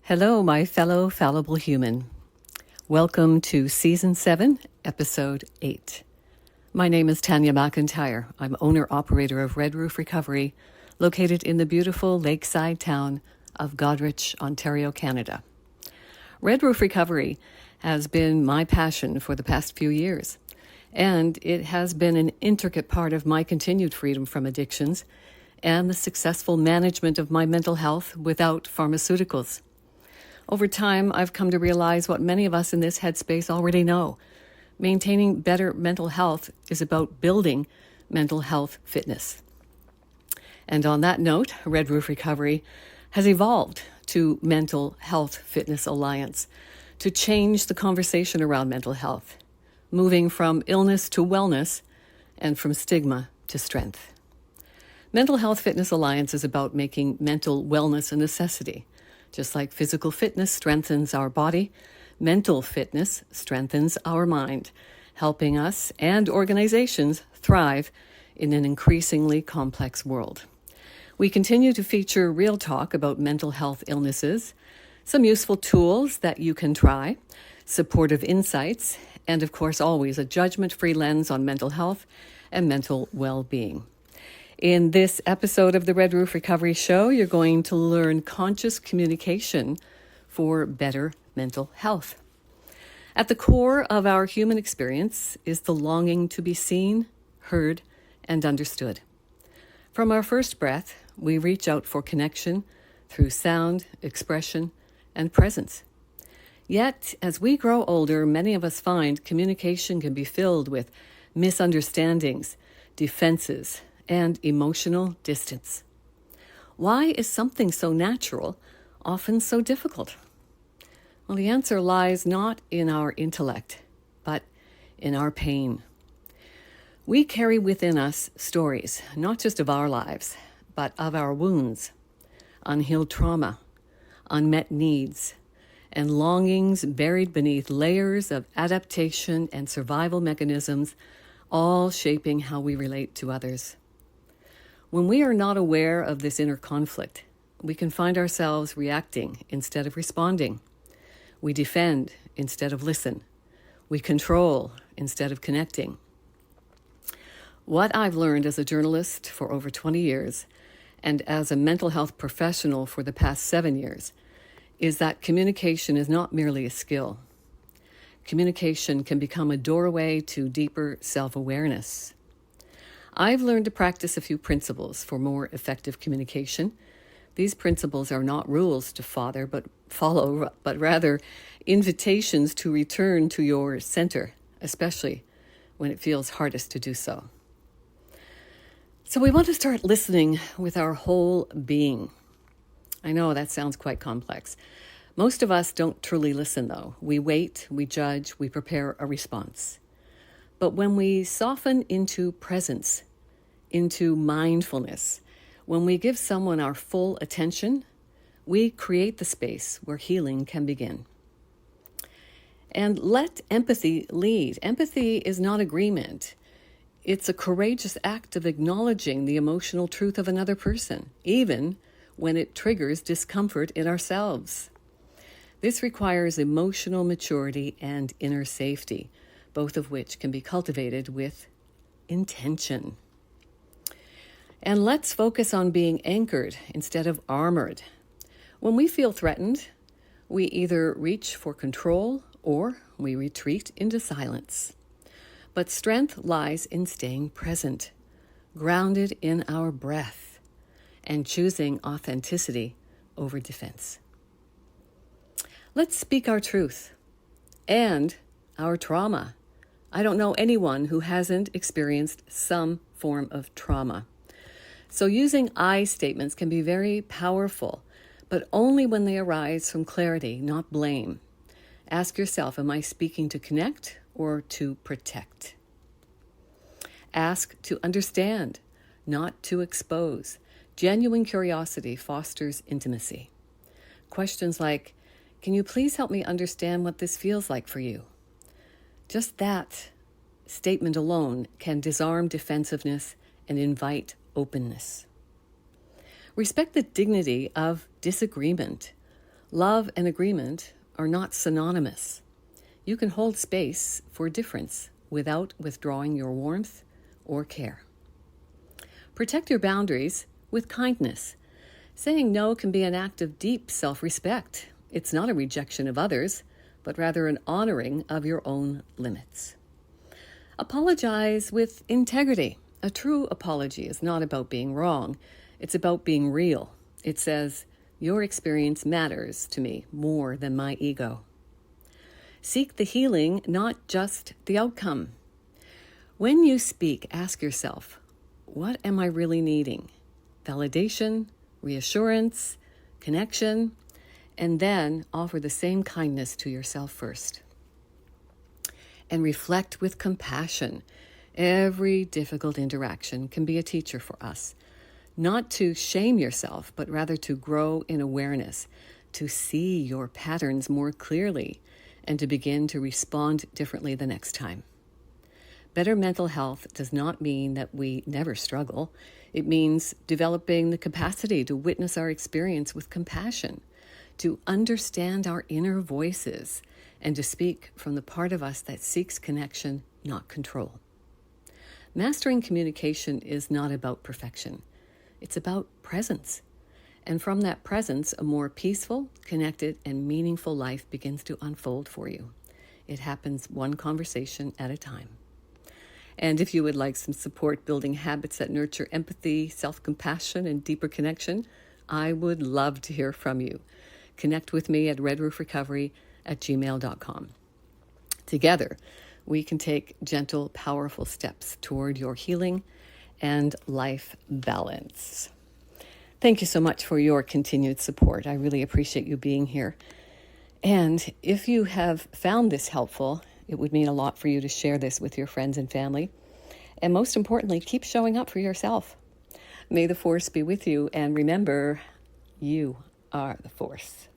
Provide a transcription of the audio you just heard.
Hello, my fellow fallible human. Welcome to Season 7, Episode 8. My name is Tanya McIntyre. I'm owner-operator of Red Roof Recovery, located in the beautiful lakeside town of Goderich, Ontario, Canada. Red Roof Recovery has been my passion for the past few years, and it has been an intricate part of my continued freedom from addictions and the successful management of my mental health without pharmaceuticals. Over time, I've come to realize what many of us in this headspace already know. Maintaining better mental health is about building mental health fitness. And on that note, Red Roof Recovery has evolved to Mental Health Fitness Alliance to change the conversation around mental health, moving from illness to wellness and from stigma to strength. Mental Health Fitness Alliance is about making mental wellness a necessity. Just like physical fitness strengthens our body, mental fitness strengthens our mind, helping us and organizations thrive in an increasingly complex world. We continue to feature real talk about mental health illnesses, some useful tools that you can try, supportive insights, and of course always a judgment-free lens on mental health and mental well-being. In this episode of the Red Roof Recovery Show, you're going to learn conscious communication for better mental health. At the core of our human experience is the longing to be seen, heard, and understood. From our first breath, we reach out for connection through sound, expression, and presence. Yet, as we grow older, many of us find communication can be filled with misunderstandings, defenses, and emotional distance. Why is something so natural often so difficult? Well, the answer lies not in our intellect, but in our pain. We carry within us stories, not just of our lives, but of our wounds, unhealed trauma, unmet needs, and longings buried beneath layers of adaptation and survival mechanisms, all shaping how we relate to others. When we are not aware of this inner conflict, we can find ourselves reacting instead of responding. We defend instead of listen. We control instead of connecting. What I've learned as a journalist for over 20 years and as a mental health professional for the past 7 years is that communication is not merely a skill. Communication can become a doorway to deeper self-awareness. I've learned to practice a few principles for more effective communication. These principles are not rules to follow, but rather invitations to return to your center, especially when it feels hardest to do so. So we want to start listening with our whole being. I know that sounds quite complex. Most of us don't truly listen, though. We wait, we judge, we prepare a response. But when we soften into presence, into mindfulness, when we give someone our full attention, we create the space where healing can begin. And let empathy lead. Empathy is not agreement. It's a courageous act of acknowledging the emotional truth of another person, even when it triggers discomfort in ourselves. This requires emotional maturity and inner safety, both of which can be cultivated with intention. And let's focus on being anchored instead of armored. When we feel threatened, we either reach for control or we retreat into silence. But strength lies in staying present, grounded in our breath, and choosing authenticity over defense. Let's speak our truth and our trauma. I don't know anyone who hasn't experienced some form of trauma. So using I statements can be very powerful, but only when they arise from clarity, not blame. Ask yourself, am I speaking to connect or to protect? Ask to understand, not to expose. Genuine curiosity fosters intimacy. Questions like, can you please help me understand what this feels like for you? Just that statement alone can disarm defensiveness and invite openness. Respect the dignity of disagreement. Love and agreement are not synonymous. You can hold space for difference without withdrawing your warmth or care. Protect your boundaries with kindness. Saying no can be an act of deep self-respect. It's not a rejection of others, but rather an honoring of your own limits. Apologize with integrity. A true apology is not about being wrong. It's about being real. It says, your experience matters to me more than my ego. Seek the healing, not just the outcome. When you speak, ask yourself, what am I really needing? Validation, reassurance, connection, and then offer the same kindness to yourself first. And reflect with compassion. Every difficult interaction can be a teacher for us. Not to shame yourself, but rather to grow in awareness, to see your patterns more clearly, and to begin to respond differently the next time. Better mental health does not mean that we never struggle. It means developing the capacity to witness our experience with compassion, to understand our inner voices, and to speak from the part of us that seeks connection, not control. Mastering communication is not about perfection. It's about presence. And from that presence, a more peaceful, connected, and meaningful life begins to unfold for you. It happens one conversation at a time. And if you would like some support building habits that nurture empathy, self-compassion, and deeper connection, I would love to hear from you. Connect with me at redroofrecovery@gmail.com. Together, we can take gentle, powerful steps toward your healing and life balance. Thank you so much for your continued support. I really appreciate you being here. And if you have found this helpful, it would mean a lot for you to share this with your friends and family. And most importantly, keep showing up for yourself. May the force be with you. And remember, you are the force.